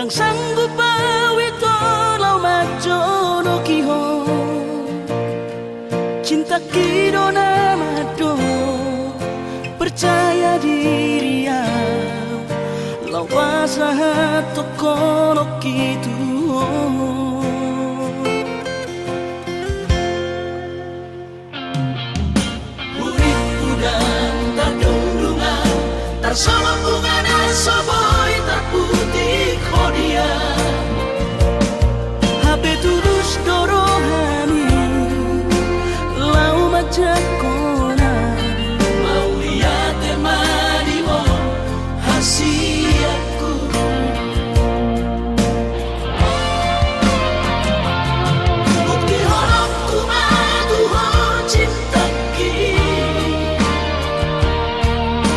Dang sanggup awito lau majo no kiho cinta kido namado percaya diri ya lau wasaha tokono kitu Urip udang terdundungan tersama bunga dan soboy terputih kodia HP tulus dorohani lau macam kona mau lihat temanimu hasiatku bukti horokku maduho cinta kini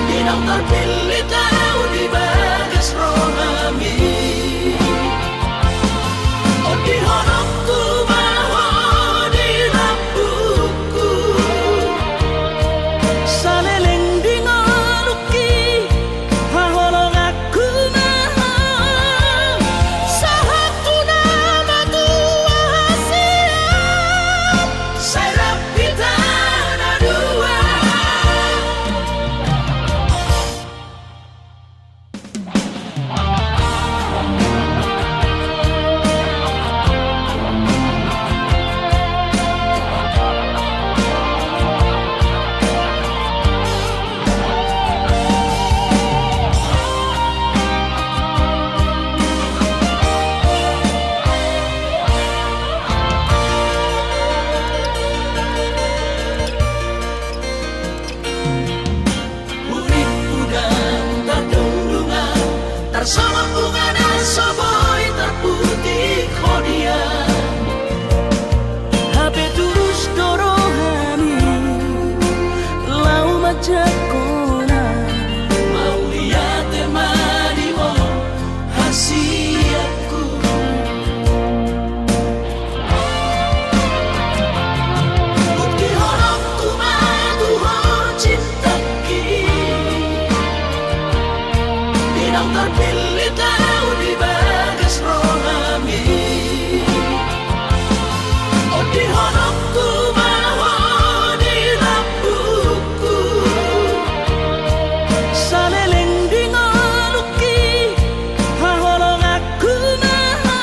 Dinang terpilih tahu di bagas rohami Oh di horokku maho di lampuku Saleleng di ngoluki haholong aku maho Sahaku nama tua siap Serap kita na dua Urip udang terdundungan tersama bunga dan soboy terputih kodia HP terus dorohani lau macam kona mau lihat temanimu hasiatku bukti horokku maduho cinta kini Dinang terpilih tahu di bagas rohami Oh di horokku maho di lampuku Saleleng di ngoluki haholong aku maho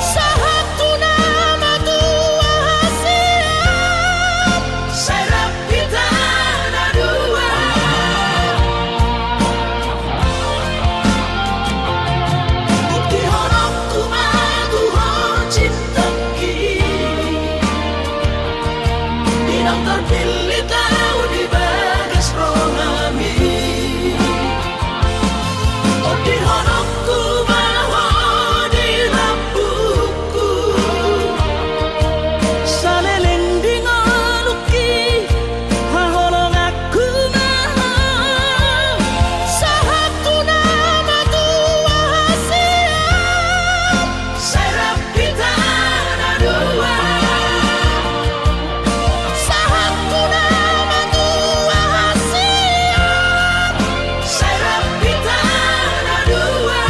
Sahaku nama tua siap Serap kita na dua Bukti horokku maduho cinta kini Dinang terpilih tahu di bagas rohami Oh di horokku maho di lampuku Saleleng di ngoluki haholong aku maho Sahaku nama tua siap Serap kita na dua Sahaku nama tua siap Serap kita na dua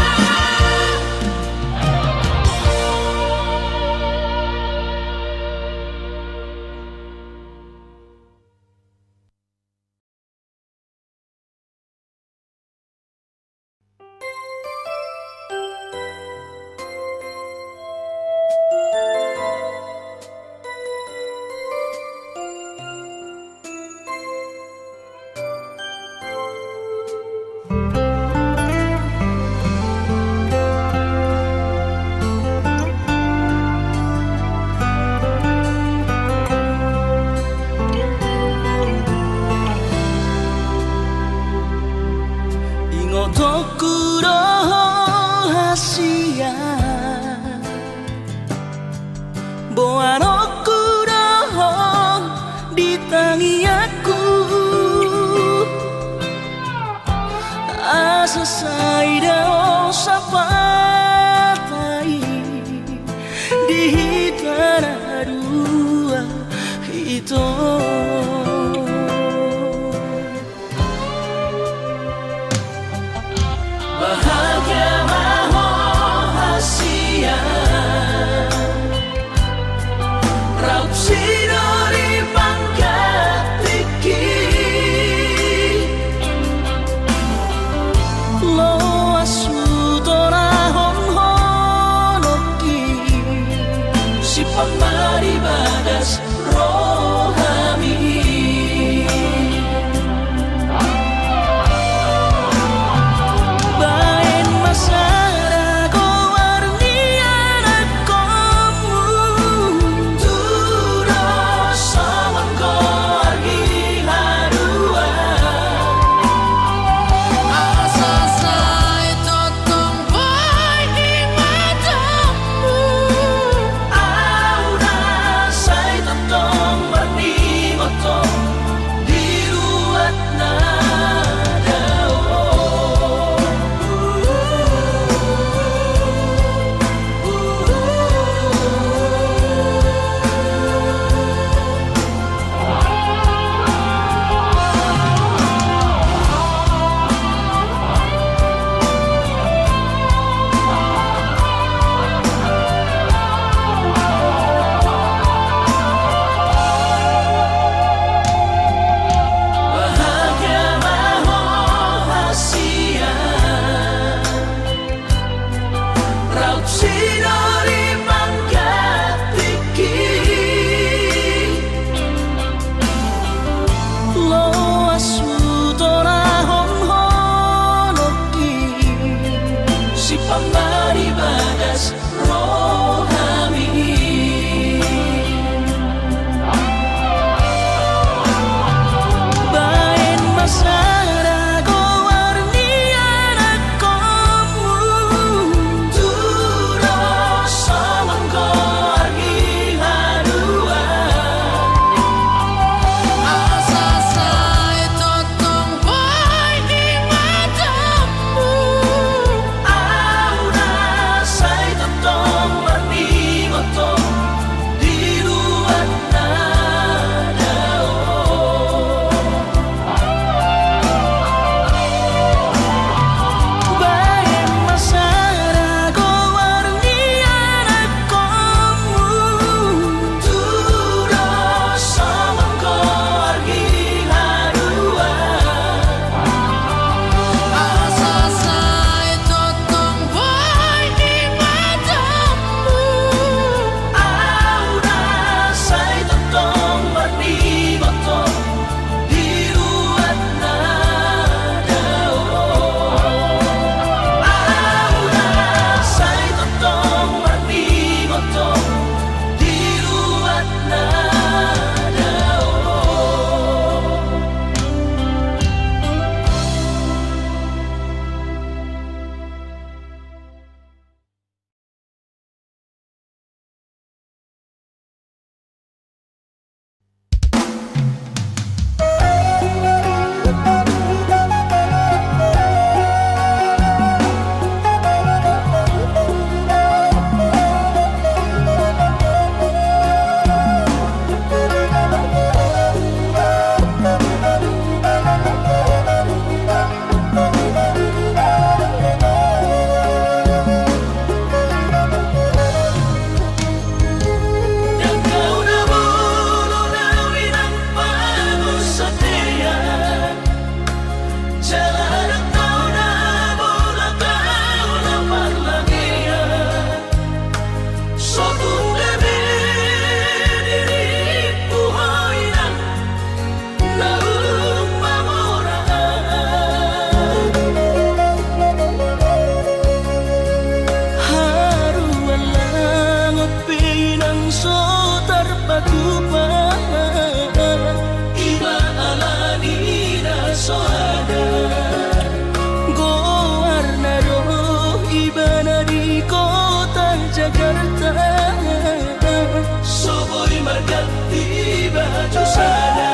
Ingotoku roho hasia Boanoku roho ditangi aku Asa saida sapatai di tanah dua itu bahagia so terpatupa iba alani na soada go warna roh iba na di kota Jakarta soboy margati baju sana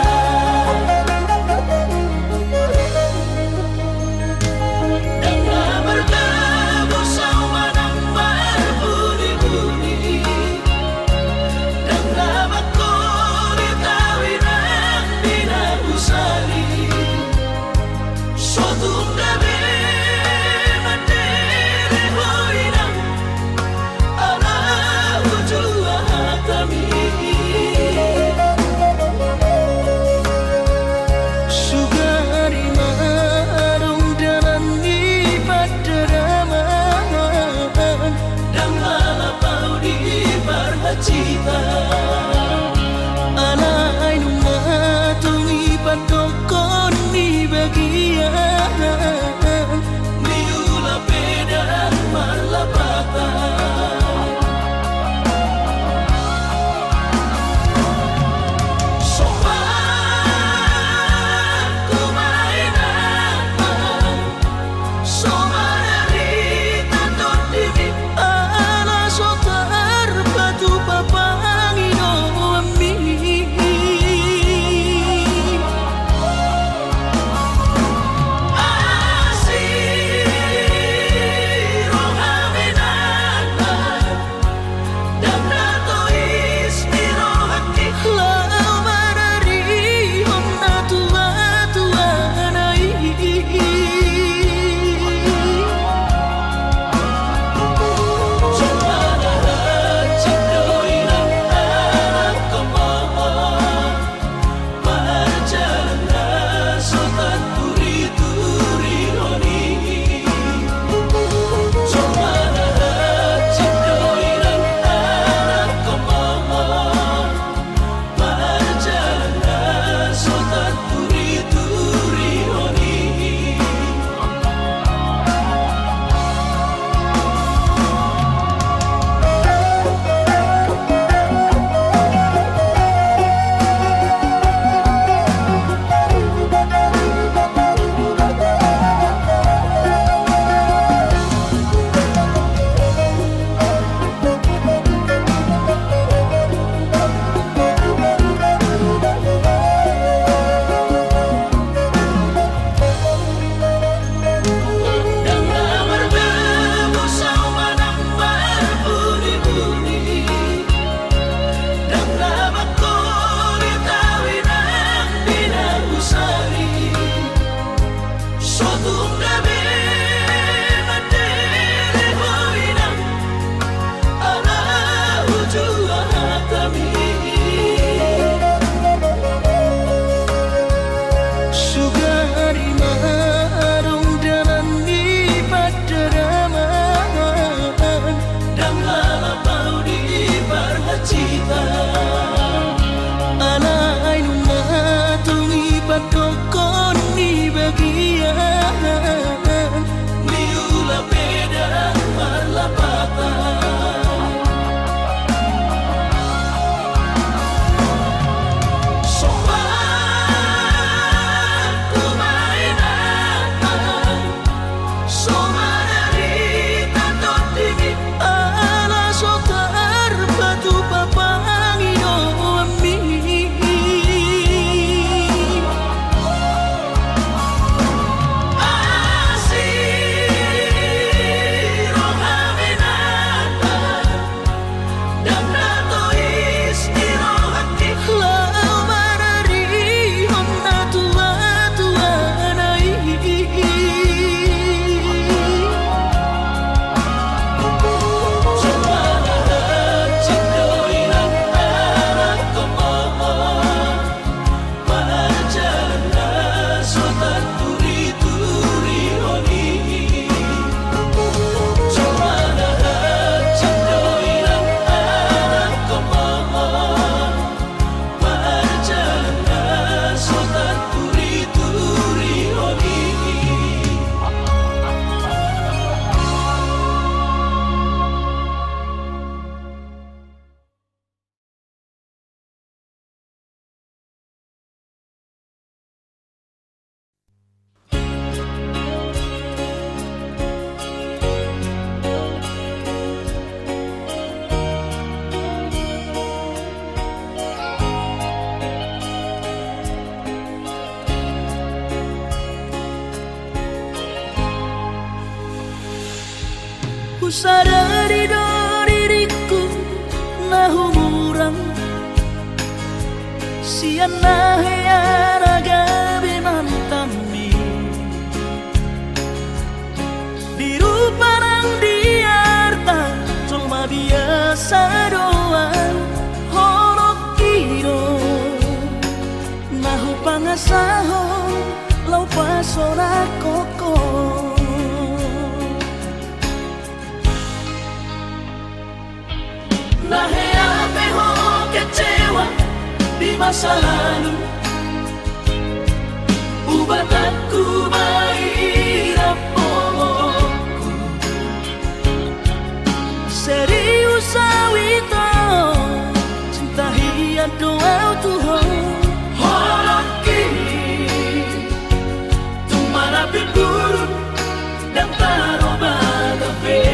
Sadari do diriku nahu murang siana heana gabi mantami biru parang diarta cuma biasa doang horok kiro nahu pangasahon lau pasora koko. Nahe ape ho kecewa di masa lalu ubat aku mahirap pomoku serius awito cinta hiat doa Tuhan horok kini tumara piburu dan taroba kafe.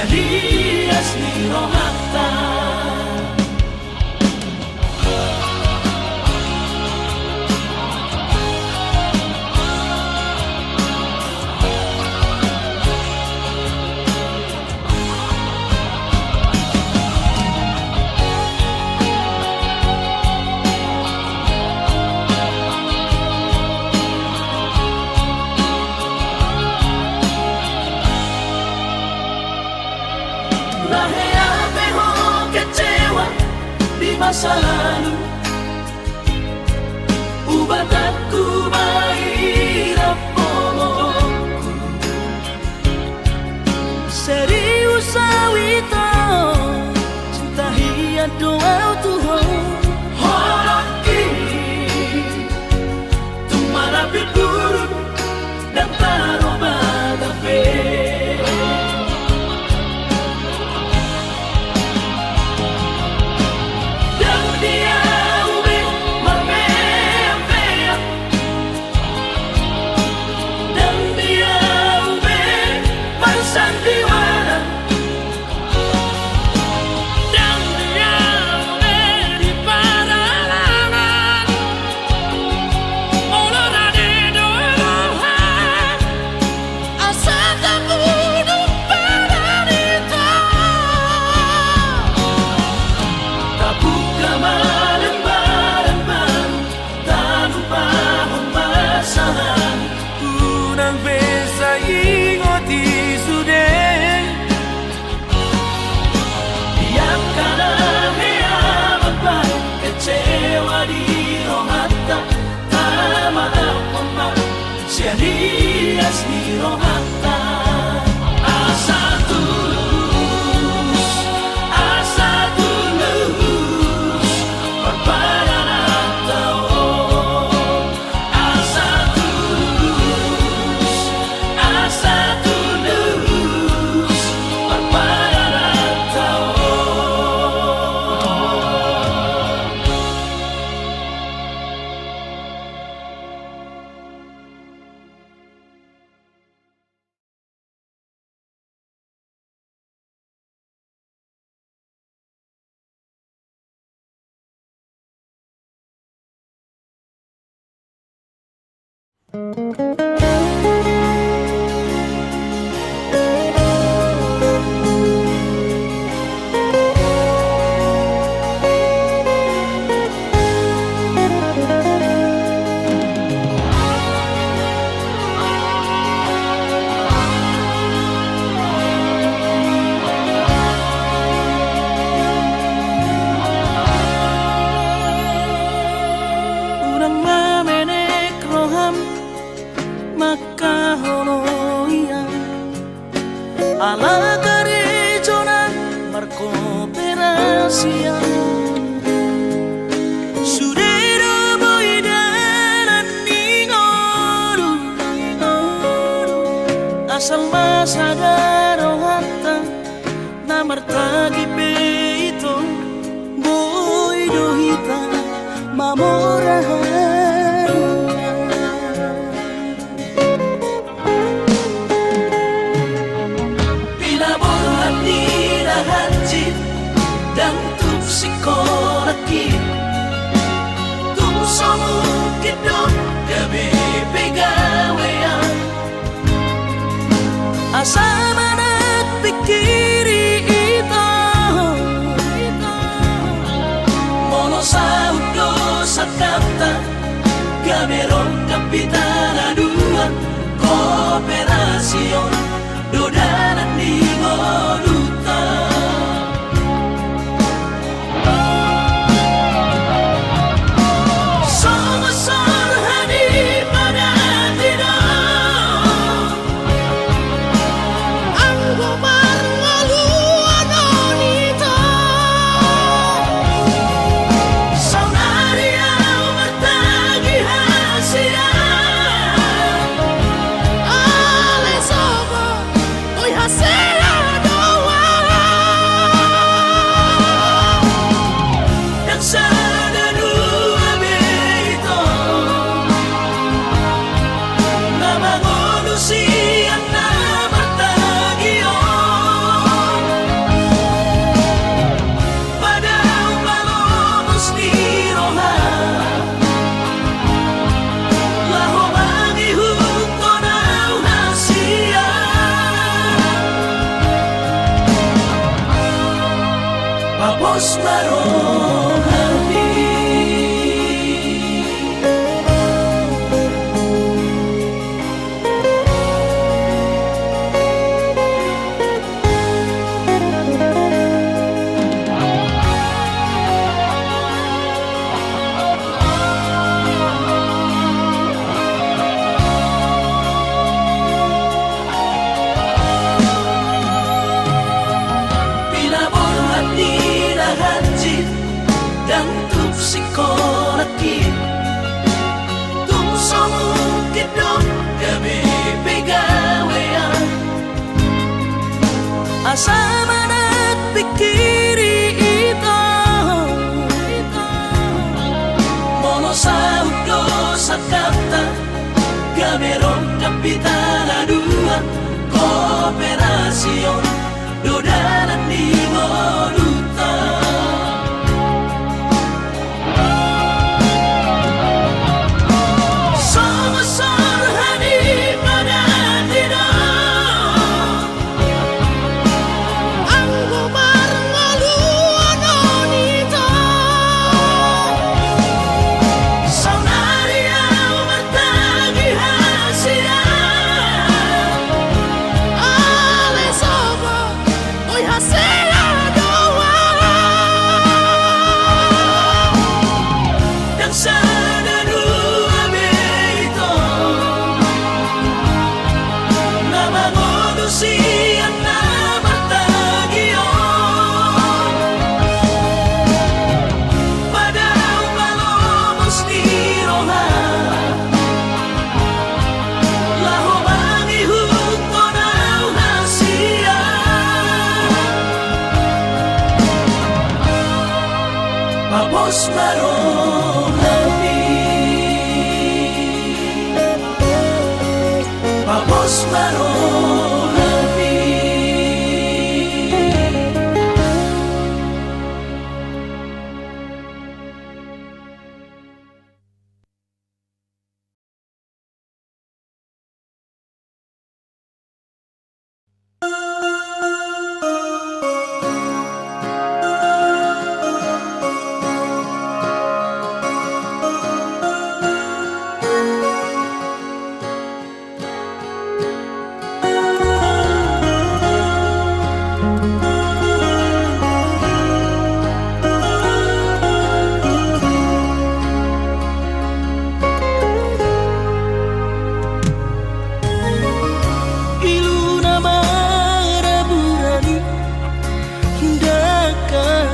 Dias ni rohata masa lalu ubat aku mahirap pomoku serius awito cinta hiat doa Tuhan horok kini tumara piburu dan taroba kafe. Dias ni rohata asa tulus berpayaran tau asa tulus berpayaran tau. siang Sudero boidaran ningoru Asal masadaro hatta Namartagi peito Boido hita mamorahan Pinaborhat nila hanjit Dan tupsikolaki Tumsomukidok gabi pegawean Asama nagpikiri ito Mono sa udo sa kanta Gameron kapitana dua Kooperasyon Dodanan di Moduta Somasor hadi pada tidak Ang gumar ngaluan onito Saunari ang matagi hasia Ale sobo Uy hasia doa Yang sana dua beito Na mangonusian na matagion Padang malomos ni Roha Laho mangihuk ko na hasia Papos marohani Pinaborhat nila hanjit Dan tupsikolaki Tumsomukidok gabi pegawean Asama nagpikiri ito Mono sa udo sa kanta Gameron kapitana dua Kooperasyon Dodanan di Moduta Somasor hadi pada tidak Ang gumar ngaluan onito Saunari ang matagi hasia Ale sobo Uy hasia doa Yang sana dua beito Na mangonusian na matagion Padang malomos ni Roha Laho mangihuk ko na hasia Papos marohani Papos marohani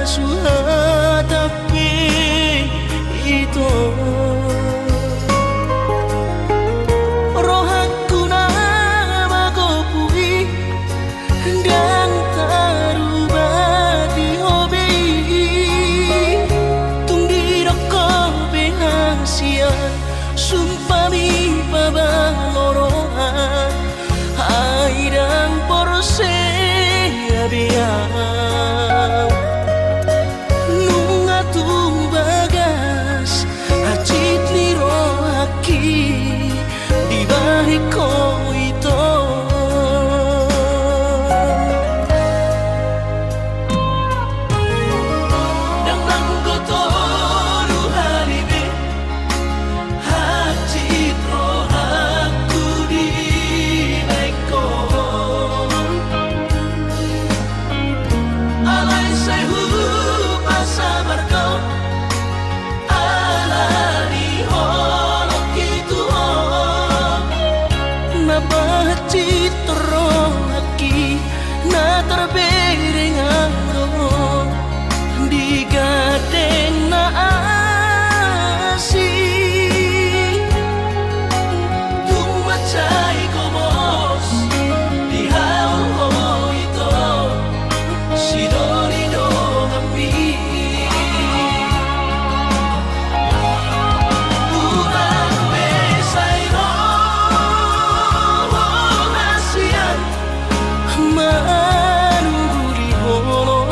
Suha itu rohaku nama kopui dan tarubah di hobi tunggi rokok behasian sumpah mi pabalorohan airang porse abiang nunga tu bagas acit ni rohaki di balik ko ito nang nanggoto ruhalibe acit rohaku di balik ko alay sa'yo pasabar ko alali holok itu nabahacit rohaki na terbereng aro di gadeng na asih tumacay ko bos di haul ito si Dorido kami Urang besay roh nasian manuguri holong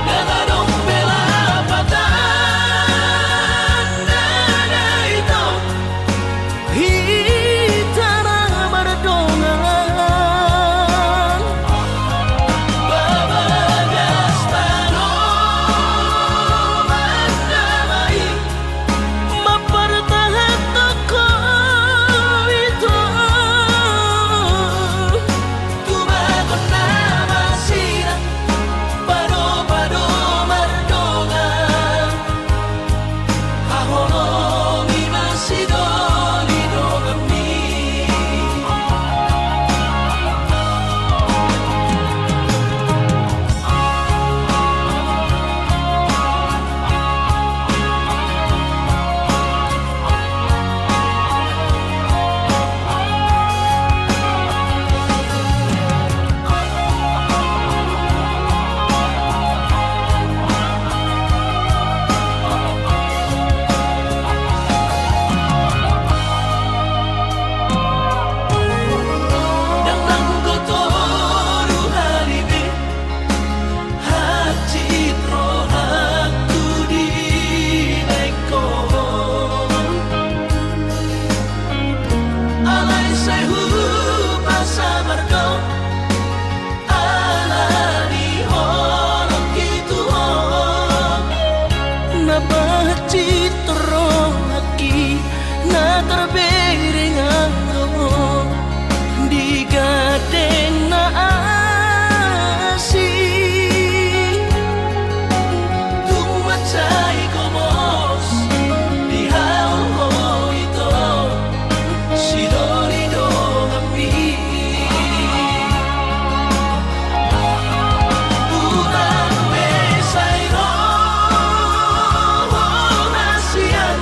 Nagadong pelapatan nada ito hitana mardongan babagas tanoman damai mapartahan toko ito tumagon na masira pado-pado mardongan haholongi masidolido kami nang nanggoto ruhalibe hacit rohaku di beko alay sa'yo pasabar ko alali holok itu nabahacit rohaki na terbereng aro di gadeng na asih tumacay ko bos di haul ito si Dorido kami Urang besay roh nasian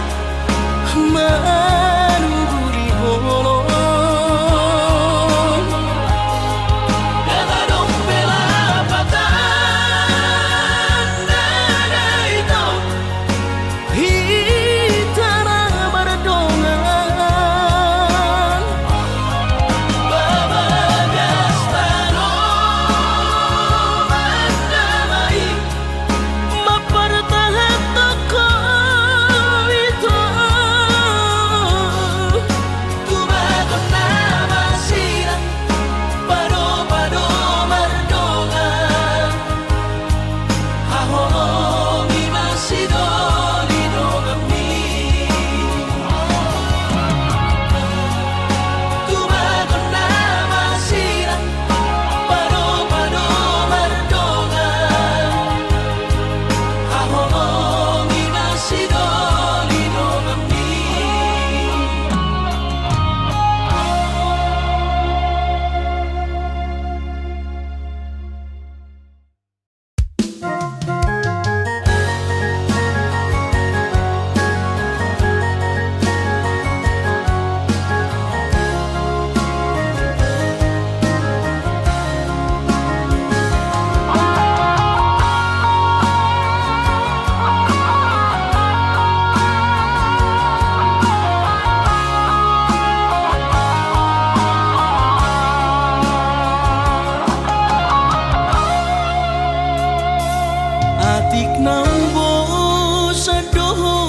nambo sa doho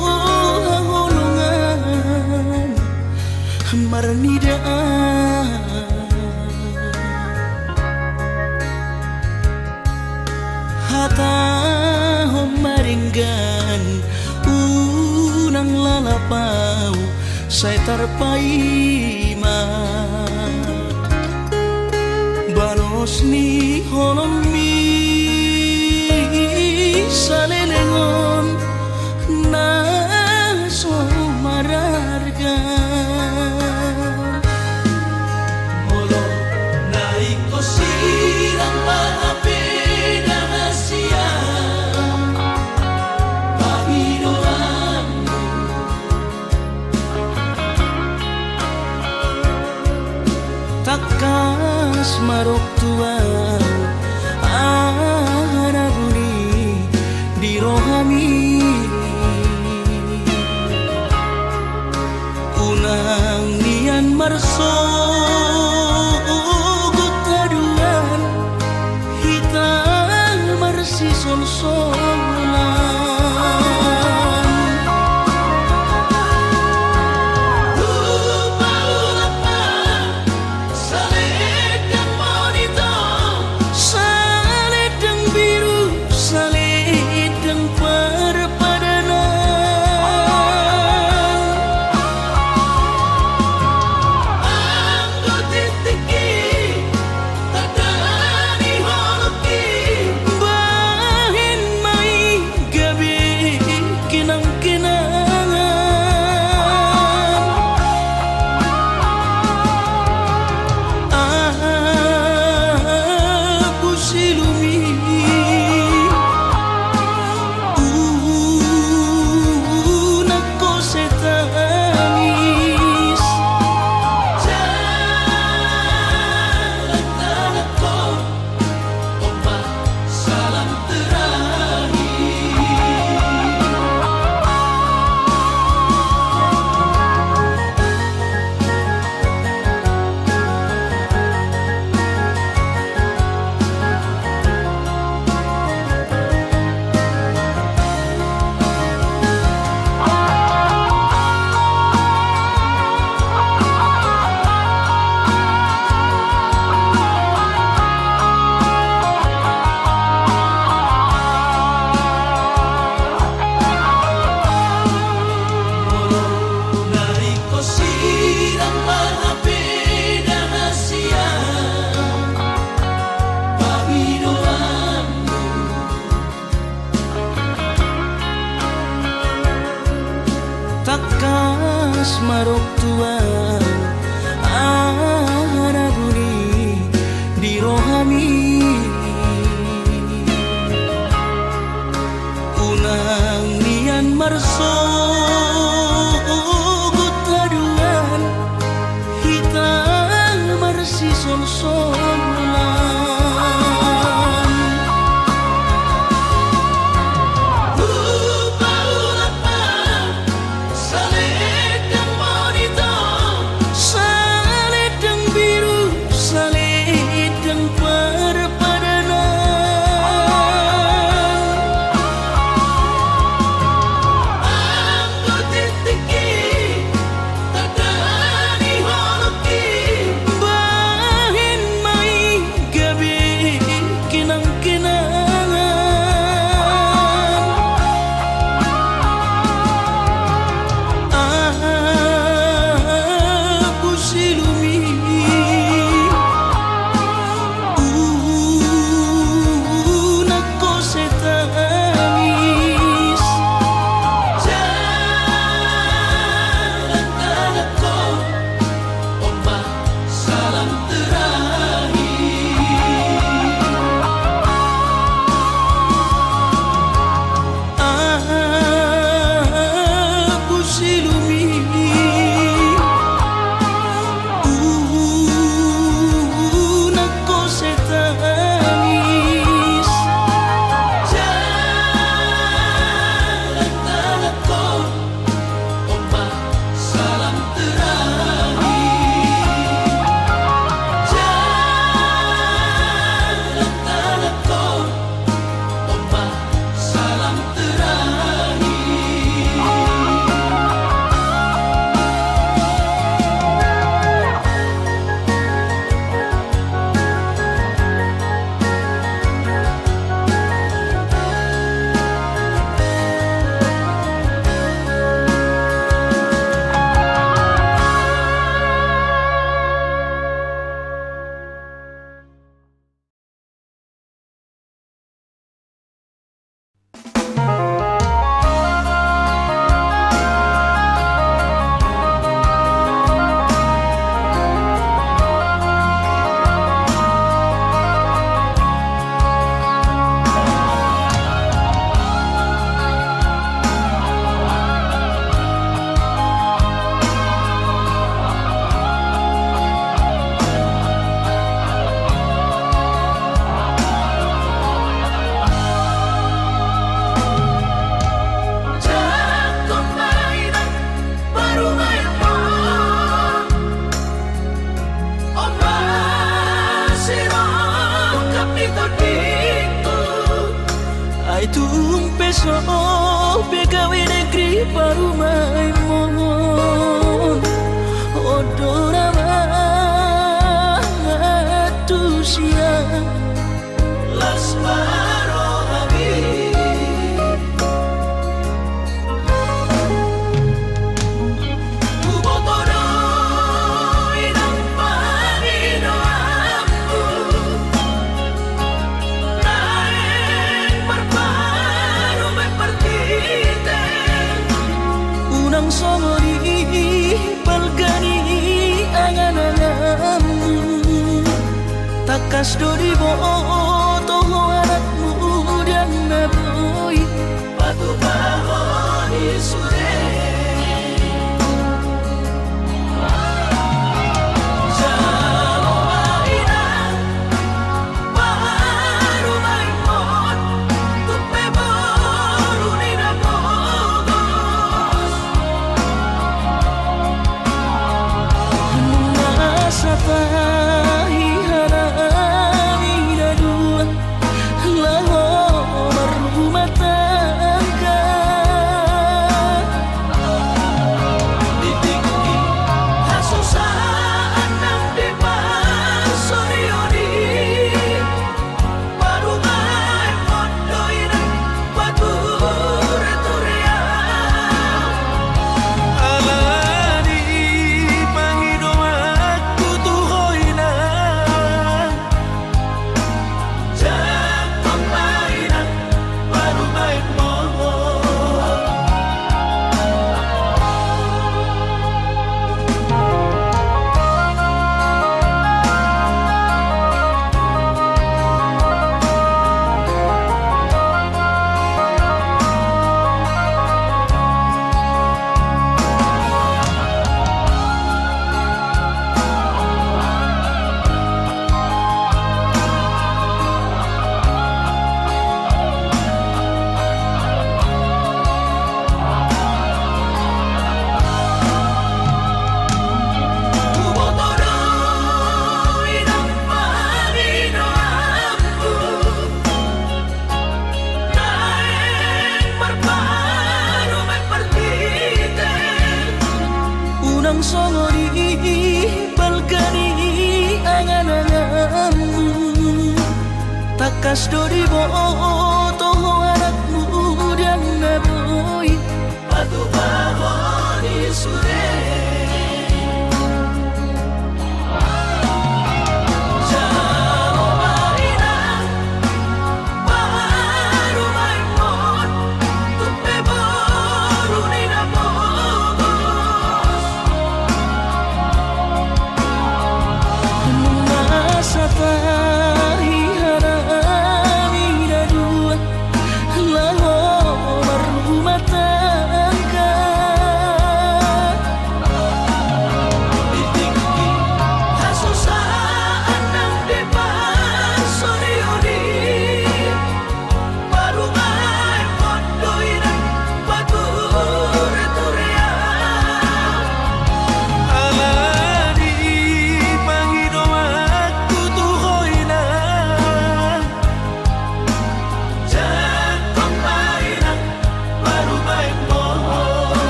holongan marnidaan hata maringgan unang lalapaw say tarpaima balos ni holomi sa lelengon na sumarargan molo na iko sirang maapin ang Asia pahiroanmu takas marok tuang arabuni di rohami unang nian marso gutaduan hitam marsi sol-solan dito ay tuong peso pegawe negeri parumay mo odora tu siya las marohabi ubotoro inang panino aku naeng marparo may partite unang songori palgani angan-anganmu takas dori boto anakmu dan naboy patu bahoni sure jalo maina baru maimon tupe baru nina bogos nasa tahi unang songori balkani angan-anganmu takas dori boto anakmu dan naboy patu bahoni sure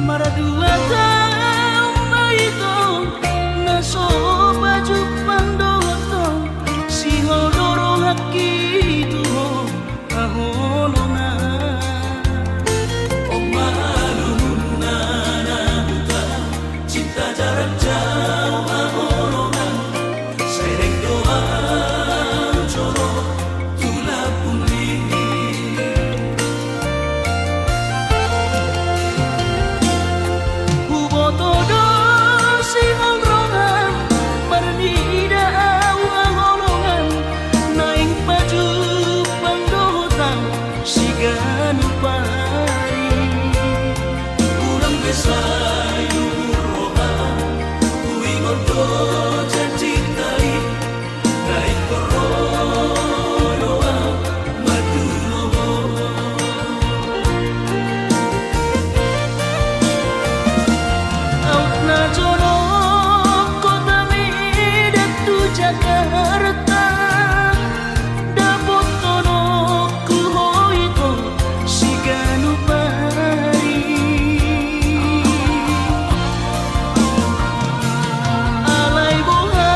Maradua tau maito naso baju pandoto si hodoro haki tuho ahonona omaluna nabuta cinta jarak jauh ahonona sereng doa coro tulap puli todo si holrongan bernida awang-olongan naing baju pandotan si ganupari kurang besar rohan kuingon do jancintai naik koronoa maduloho na jono kota midatu Jakarta dapot tono kuhoito si ganupari alay boha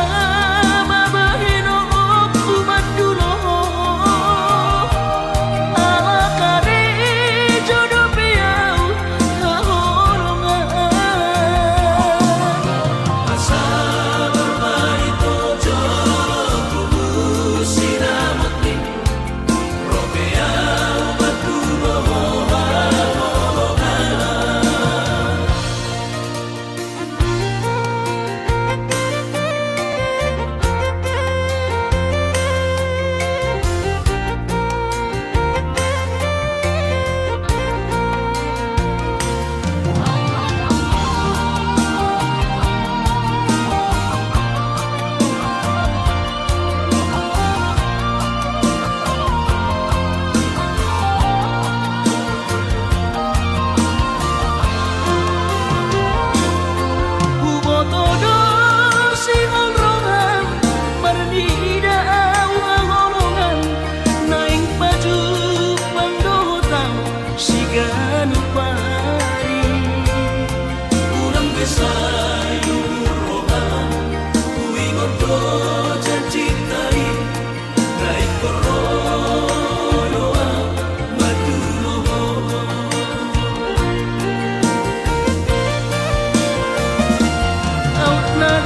mabahino kumadulo ala kare jodoh piau haholongan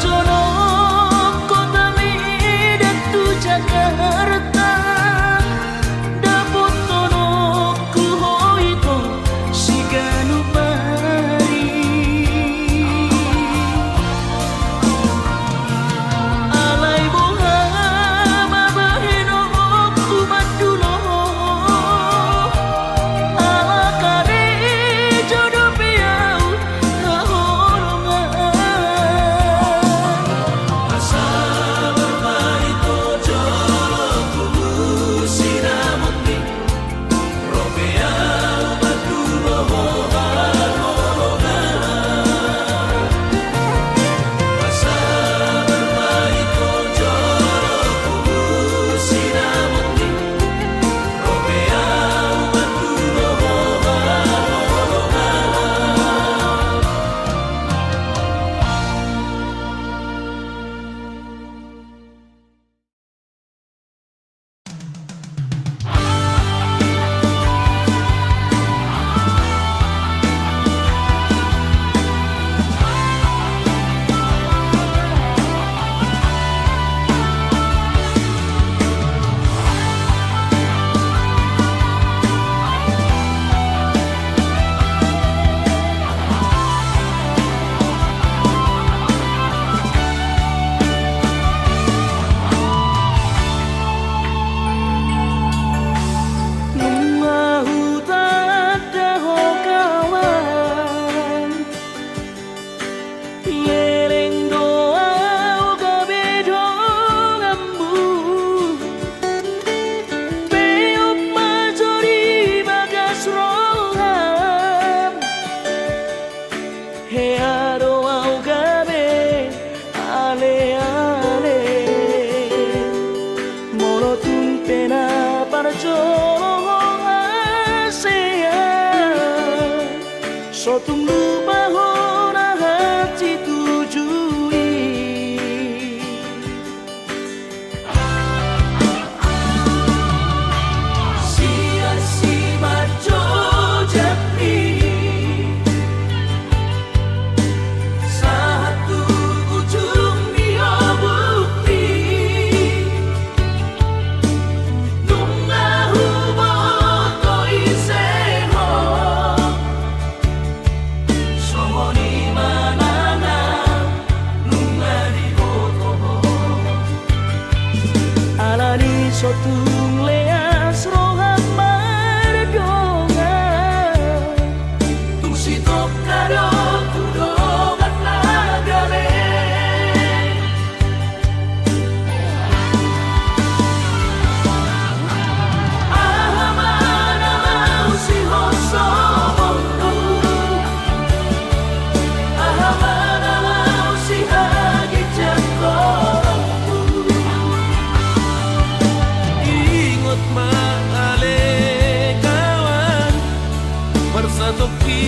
jono kota midatu Jakarta dapot tono kuhoito si ganupari alay boha mabahino kumadulo ala kare jodoh piau haholongan so tung lupa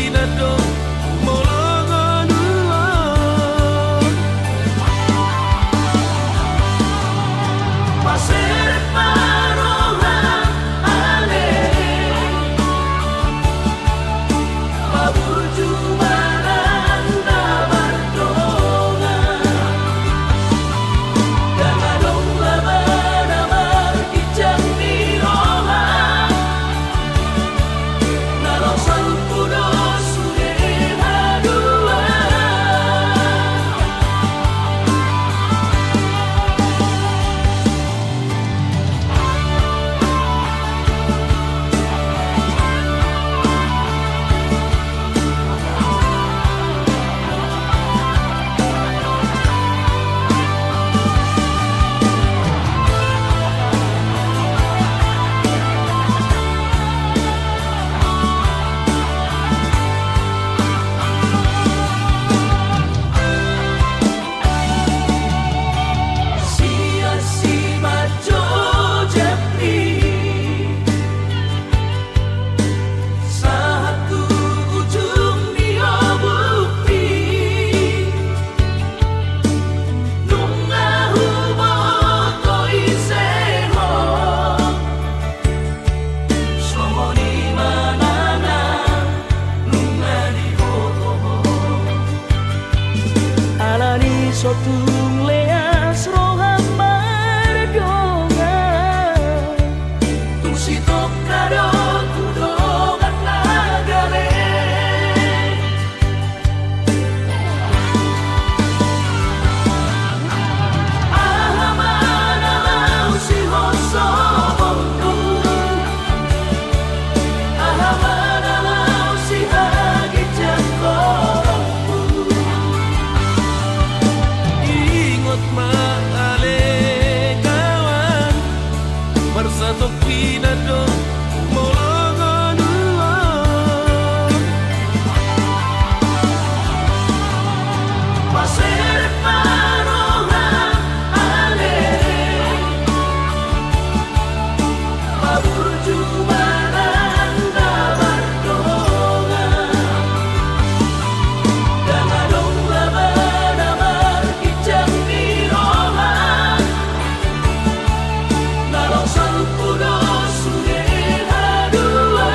pinado molongonua pasir parohan ale mabuju maranda bardonga dangadong labana markicang miroha nalosang puno suge hadua sia-si maco jepri satu ujung dia bukti nungahu moto iseho somoni manana nunga di hotoho alani sotung leas roham mardonga tusi tokado tudongan nagale ahamana lau si hoso bondu ahamana lau si hagi jangkorongku ingot maale kawan bersatu pinado molongonua pasir parohan ale mabuju maranda bardonga dangadong labana markicang miroha nalosang puno suge hadua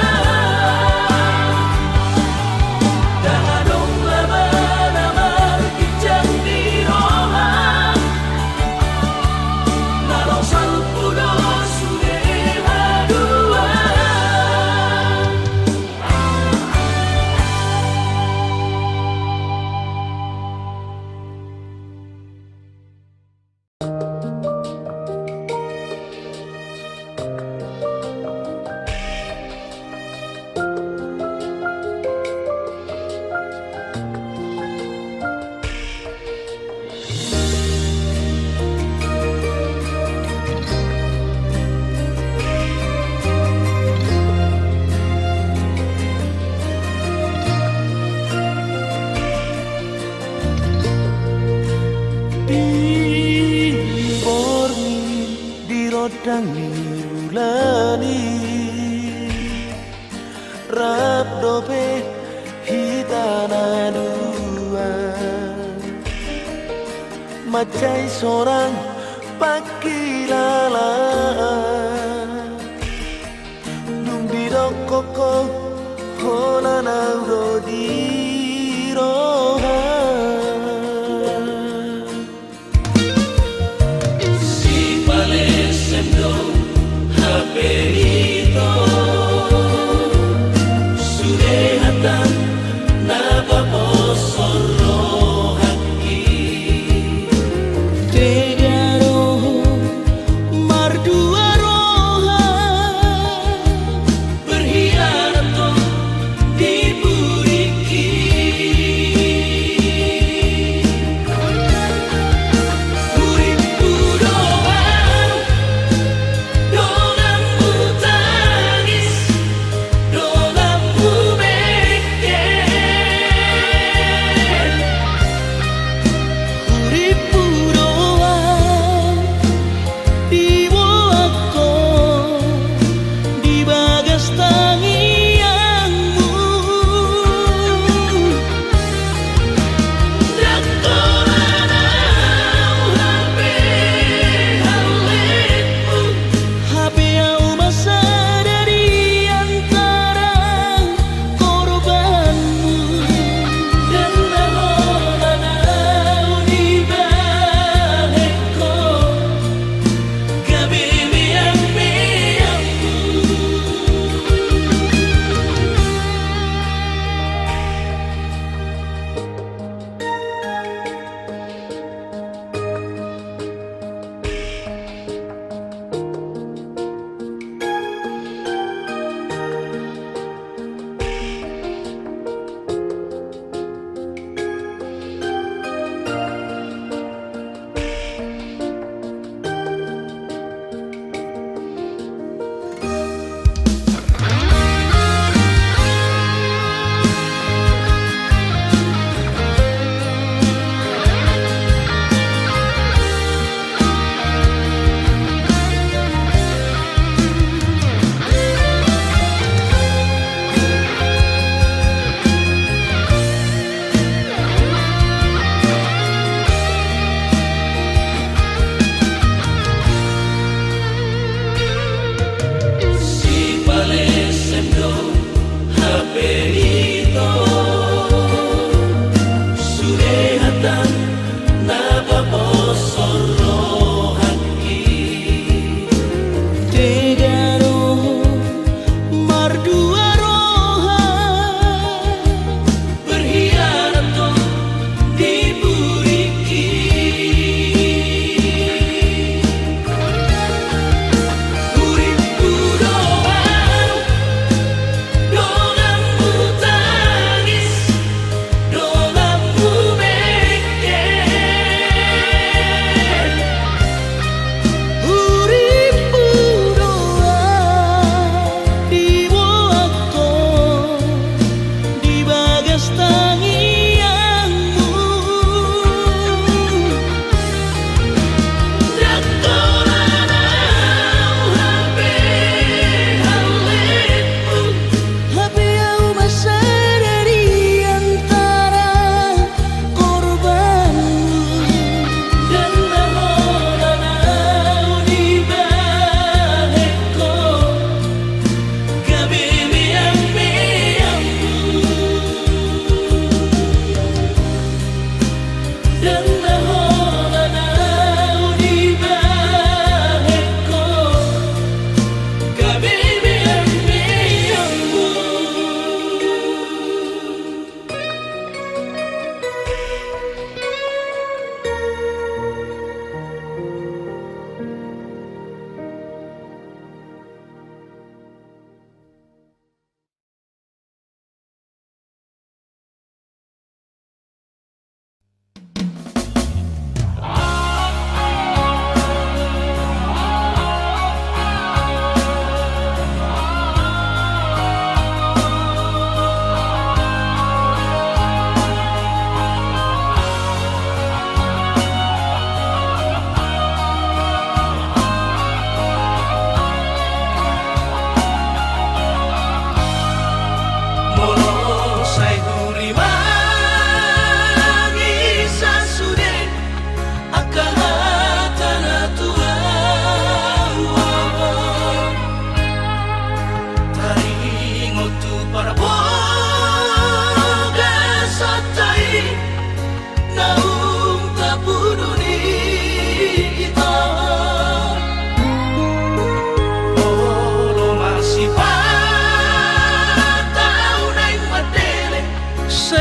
dangadong labana markicang miroha nalosang puno suge hadua Borni dirodang ni bulani rap dobe hitana dua macai seorang pakilala dung bidok koko holana rodiroha si palesendo haperito surehatan nabaposoro haki tegaro mardua roha berhianato diburiki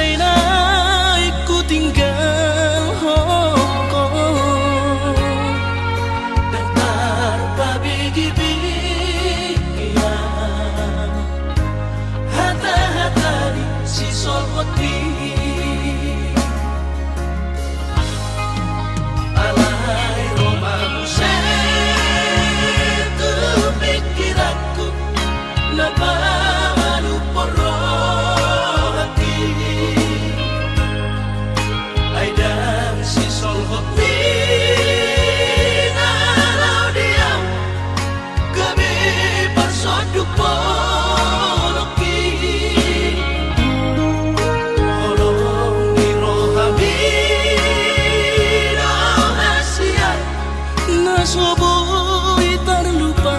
say nay ku tinggal hongkong dan tanpa bigi-bigian hata-hatari si soloti alay romamu setu pikiranku na palu poro hati ay dan si soloti nalau diam gabi pasoduk poloki holong ngiro habiro asia nasoboy terlupa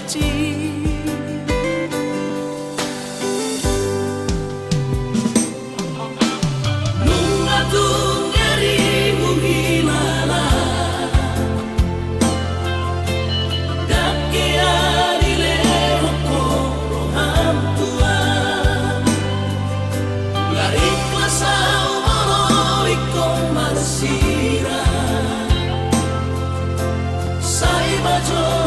kecil. Nunga tung nyeri hilala dake adile hokoro hamtua la ikhlas moro iko marsira sai bajo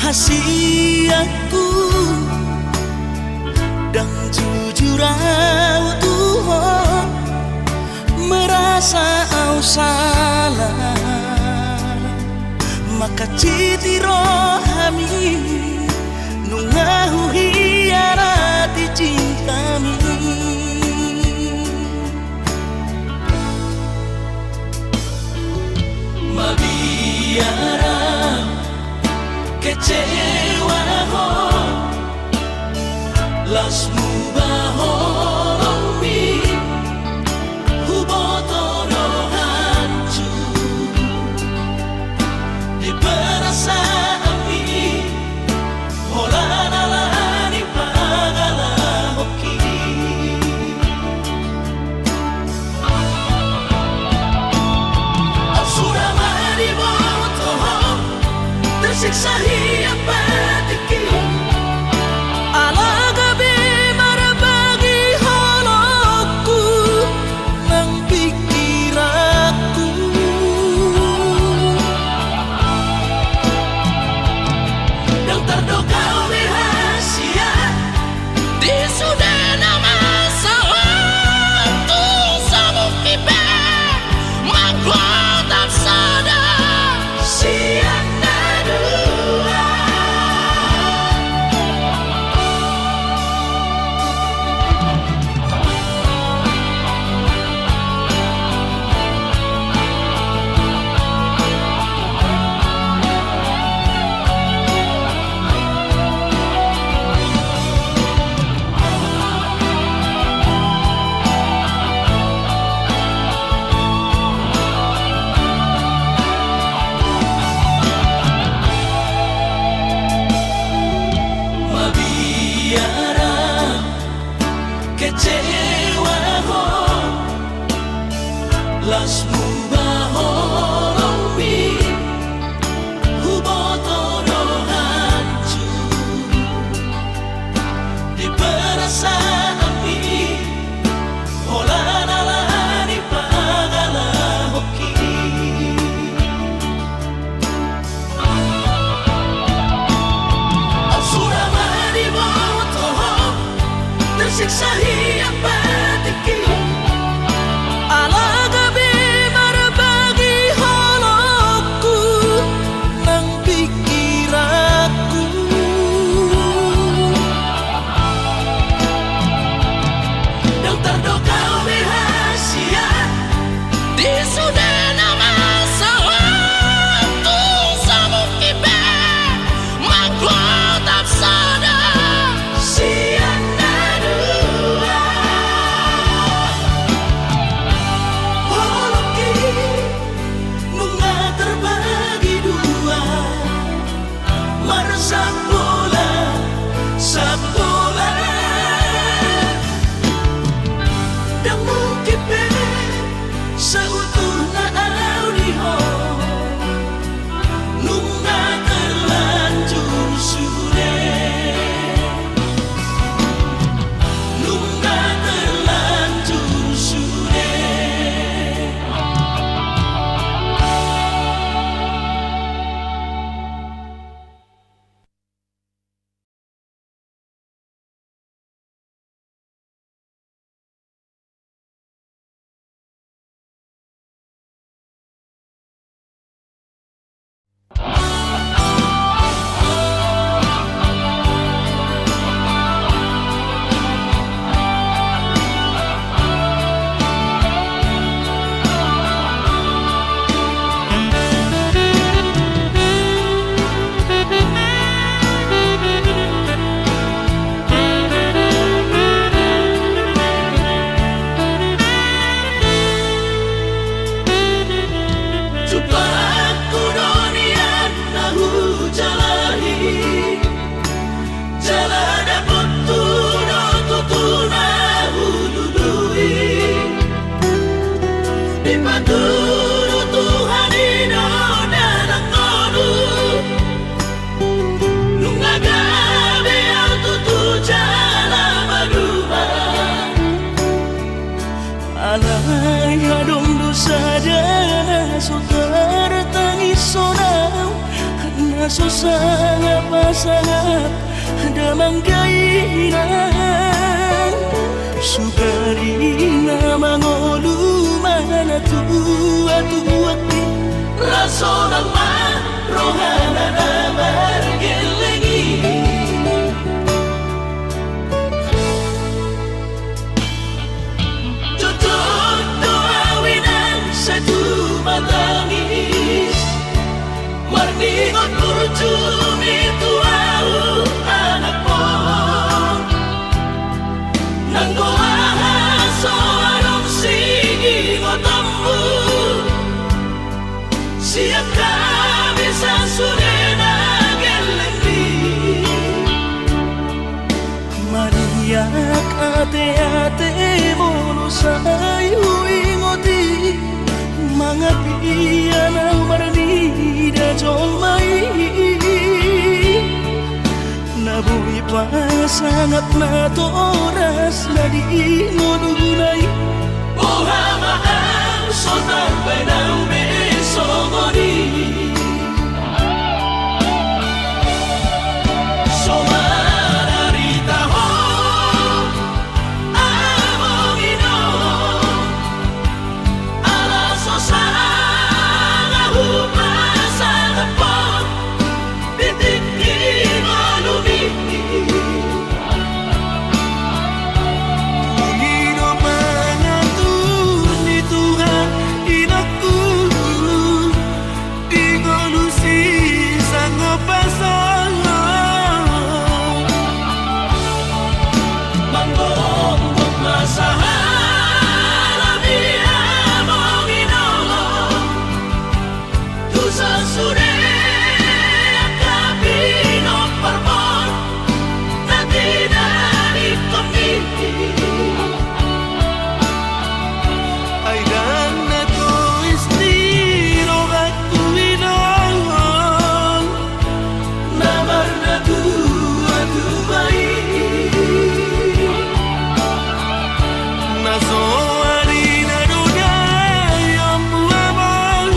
rahasiaku dan jujur Tuhan merasa au salah, maka citi rohami nungahu hiarati cintamu lasmu baholomi hubotoro hancur di perasaan ini holanalani pagala hoki absurda mari botoho tersiksa hidup patiki lasmu baholomi hubotoro hancur di perasaan ini holanalani pagala hoki absurda mari botoho tersiksa hidup patiki Susah pasangan damang kainan sukarina mangolu mana tua tuati rasonan man rohana namar gelengi tutup doa winan satu matangis marningot kurcumi tuau anak pohon siap kami sasurena gelendi Mariak ate-ate mulu sayu ingoti Mga piyan ang maranida jong mai Nabuhi pa sangat na to oras na di ngununay Buhamaan sotar benang besogoni Somararita ho amongino Ala sosanga hupasanga po Bitik inolumi Panginoon mangatur ni Tuhan inakku di ngolusi sang pasangan Manggong masahala dia mongino Tu sasure kapino parpon Nanti dari kami ay dan na to estilo aku inong Namar na tua baik na soari na dunia yang buamang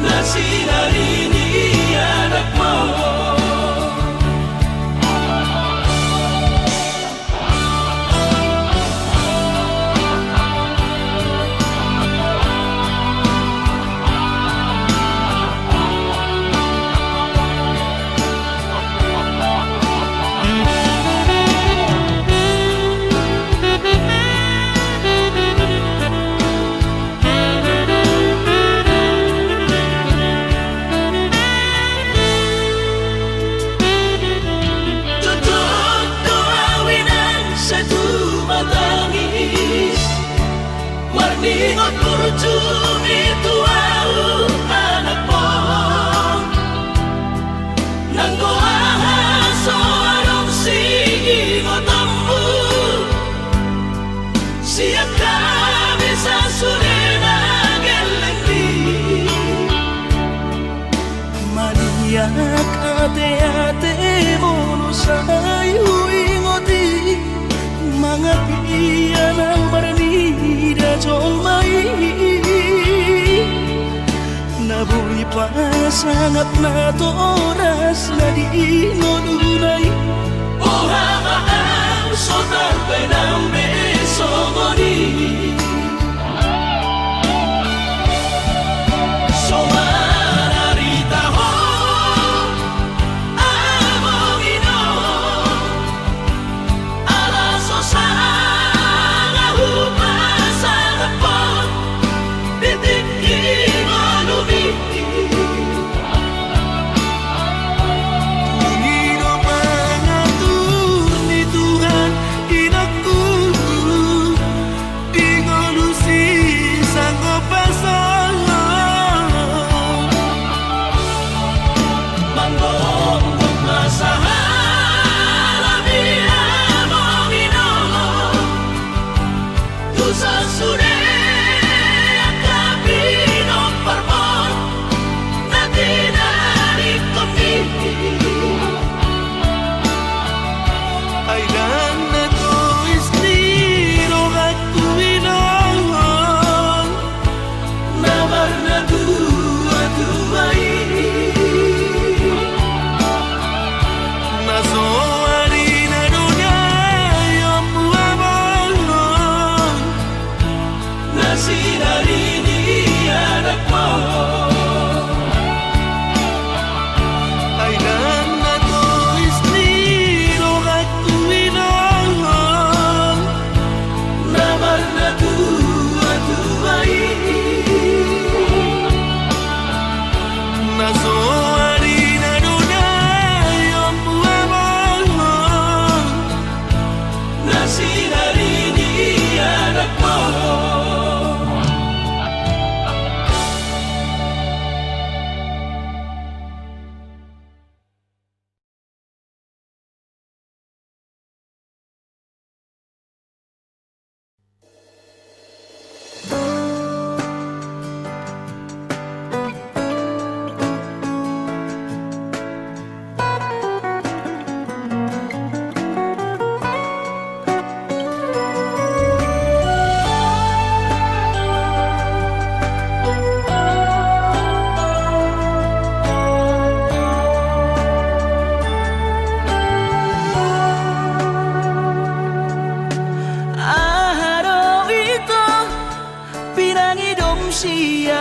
Nasi hari ini anak mau Tutup doa winan satu matangis Warningot kurcumi tuau anak pohon Nanggo ahaso arong sigi ngotambu Siap kami sasurena gelendi Mariak ate-ate mulu sayu ingoti Mga piyan ang maranida jong mai Nabuhi pa sangat na to oras na di ngununay Buhamaan sotar benang besogoni Somararita ho amongino Ala sosanga hupasanga po Bitik inolumi Panginoon mangatur ni Tuhan inakku di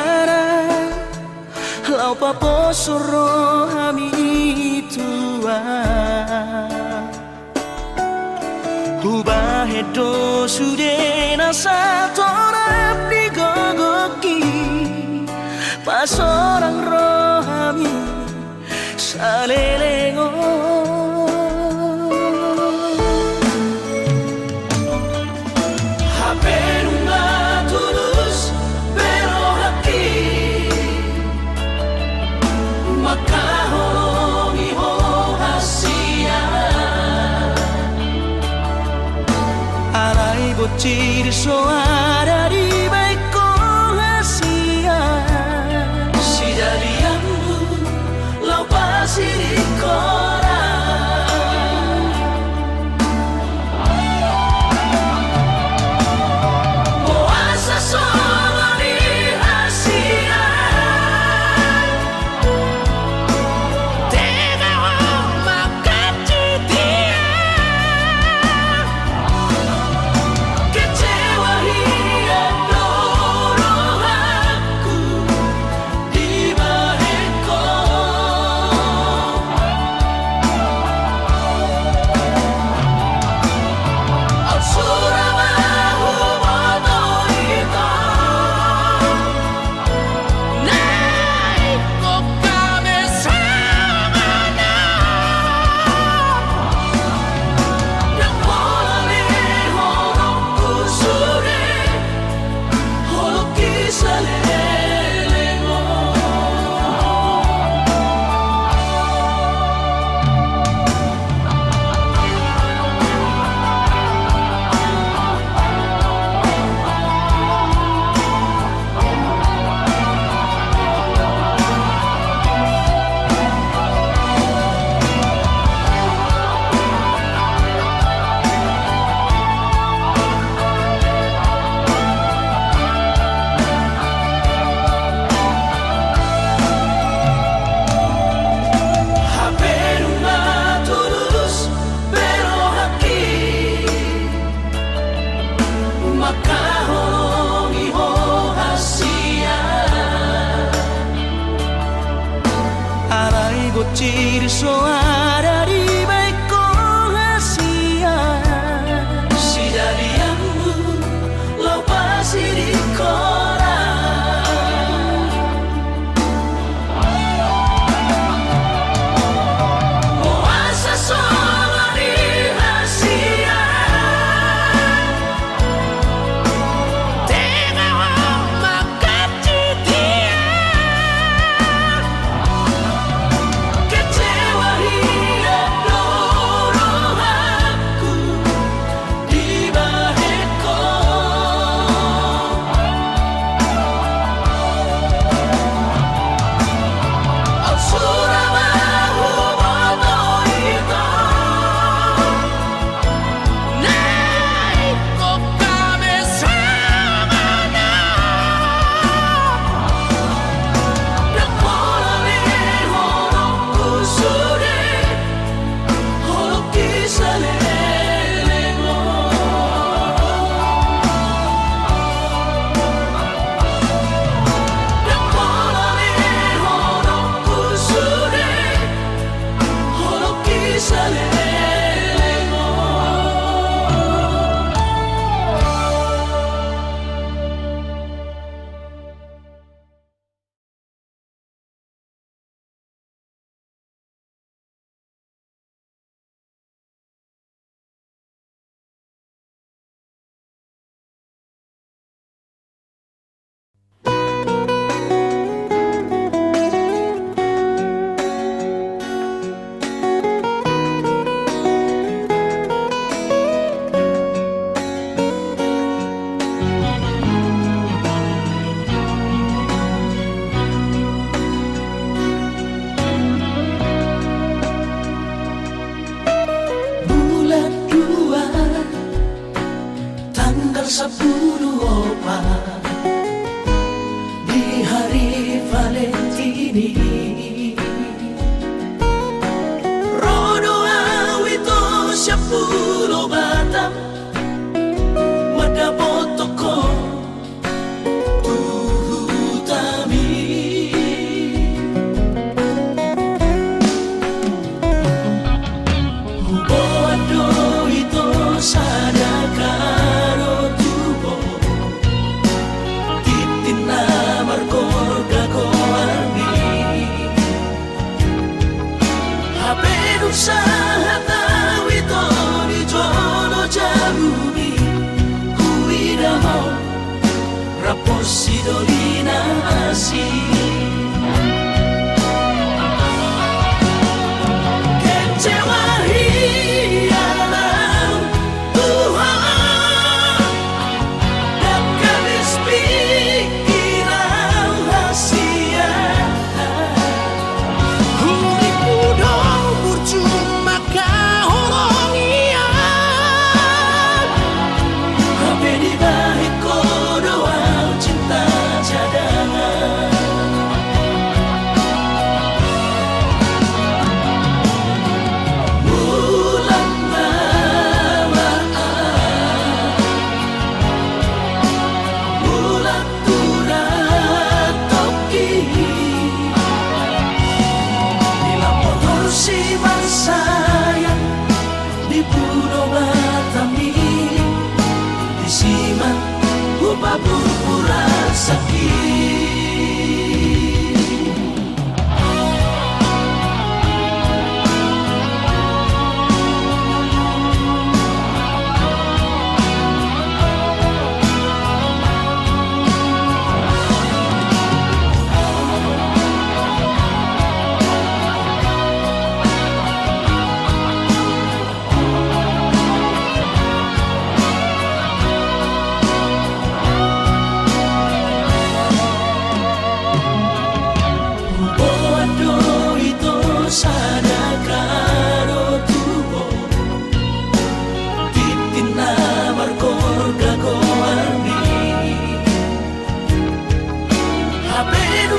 sana lau paposoro hami tua Ubah hedo sudena satorap di gogoki pas orang rohami salelengo Bocil soara di baik rahasia si jadianmu lau pasir di koran puasa solo di rahasia tega makan cutia Bocil soara di baik rahasia si jadianmu lau pasir di koran puasa solo di rahasia tega makan cutia kecewa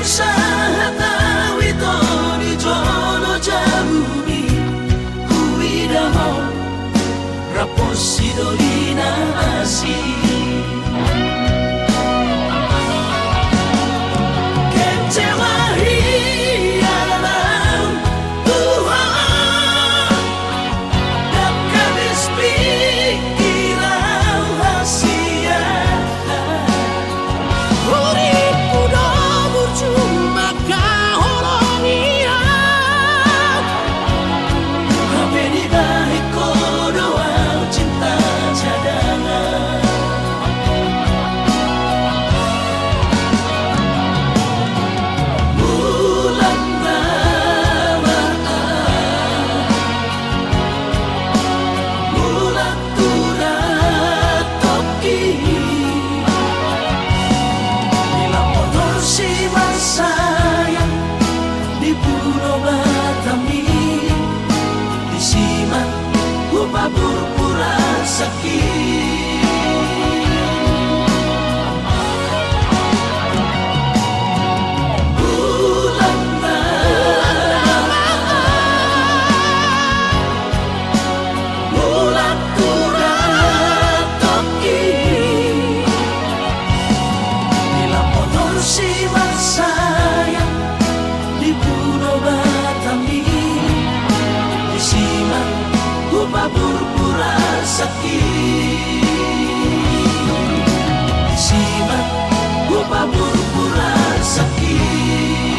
usaha tawi to di jono jamuni huidaho raposi dolina asi kecewa hialam Tuhan dan habis pikiran hasia uripku do berjumpa kaholonia Hape di balik doa cinta cadangan bulan Ramadhan bulan turat toki bila motor si sayang di Pulau Batami disimak upah pura sakit bulan bulan turat toki bila motor si sayang di Pulau Batami disimak upah pura sakit disimak upah pura sakit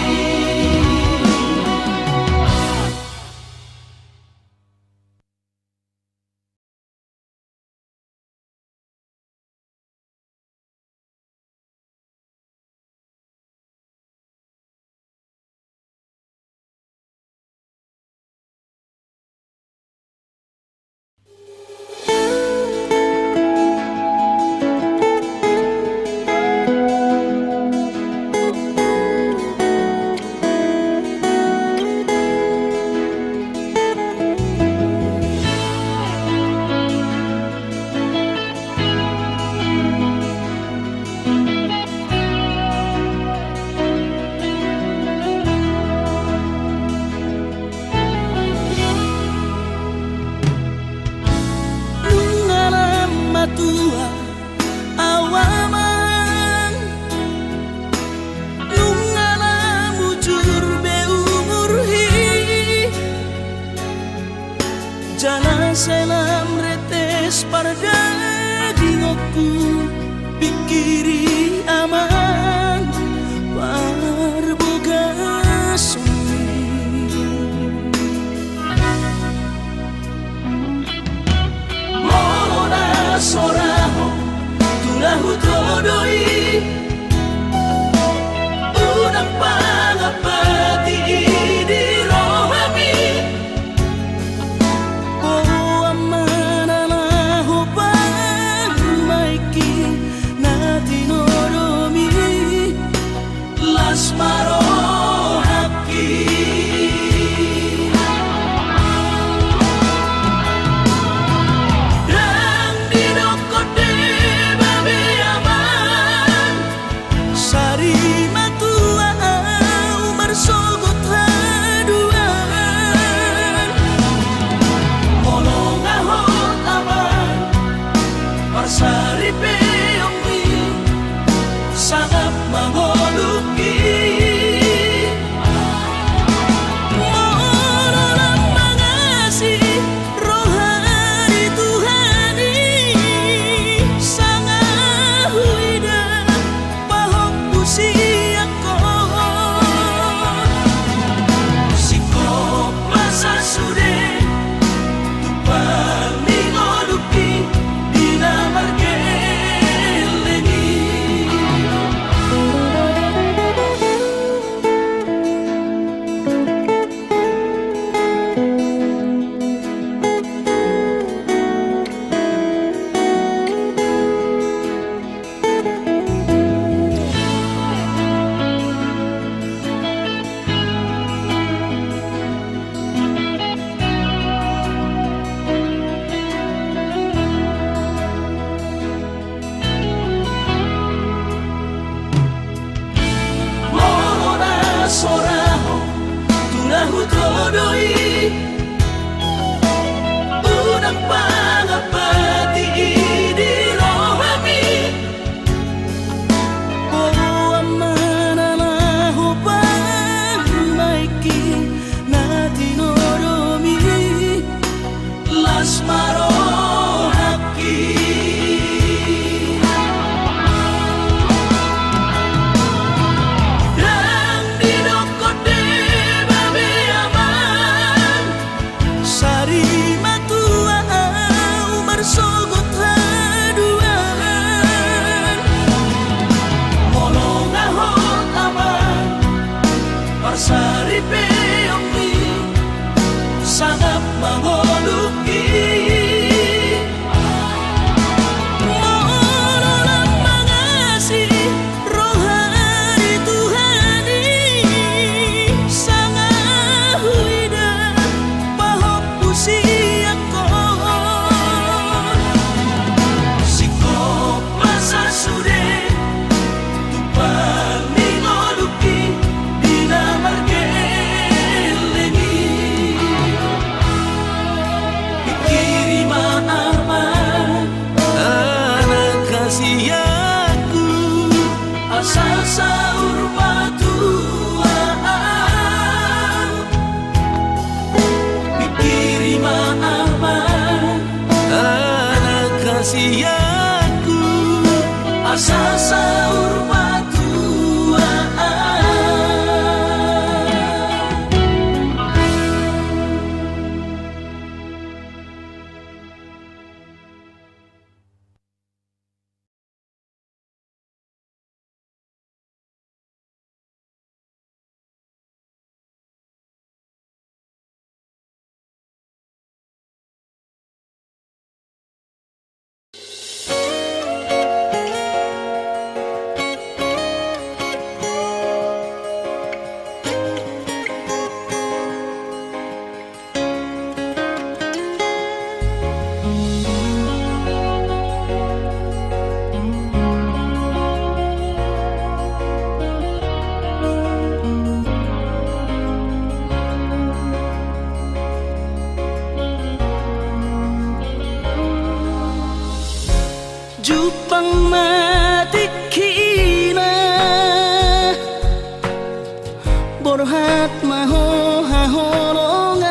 borhat maho haholongan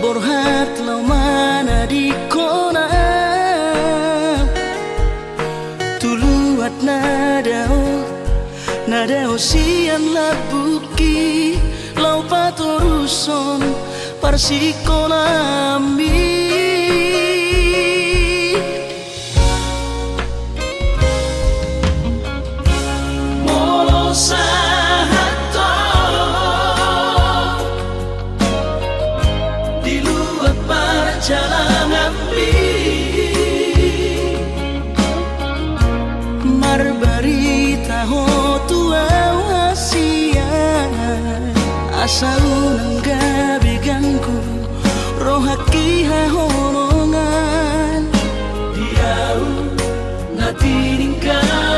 borhat lau mana di kona tuluat nadao sian labuki lau patoruson parsikonami Sahato diluat perjalanan marbarita ho tuau hasia asa unang gabi ganggu rohaki hahonongan diau na tininggal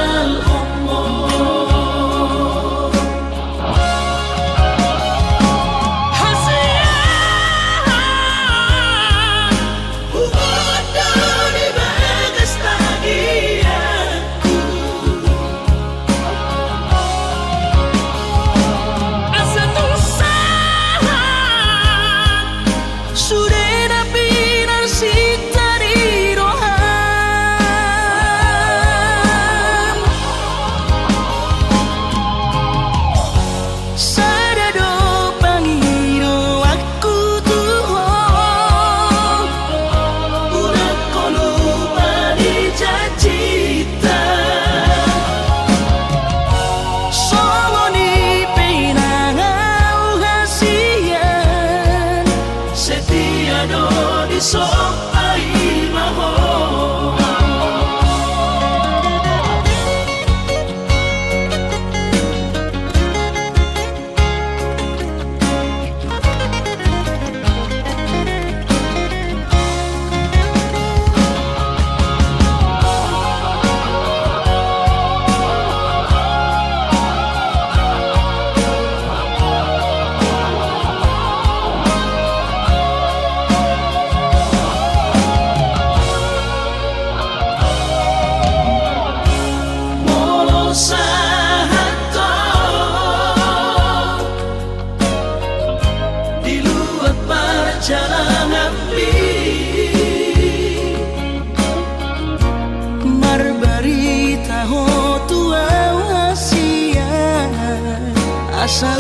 marbarita ho tuau hasia asa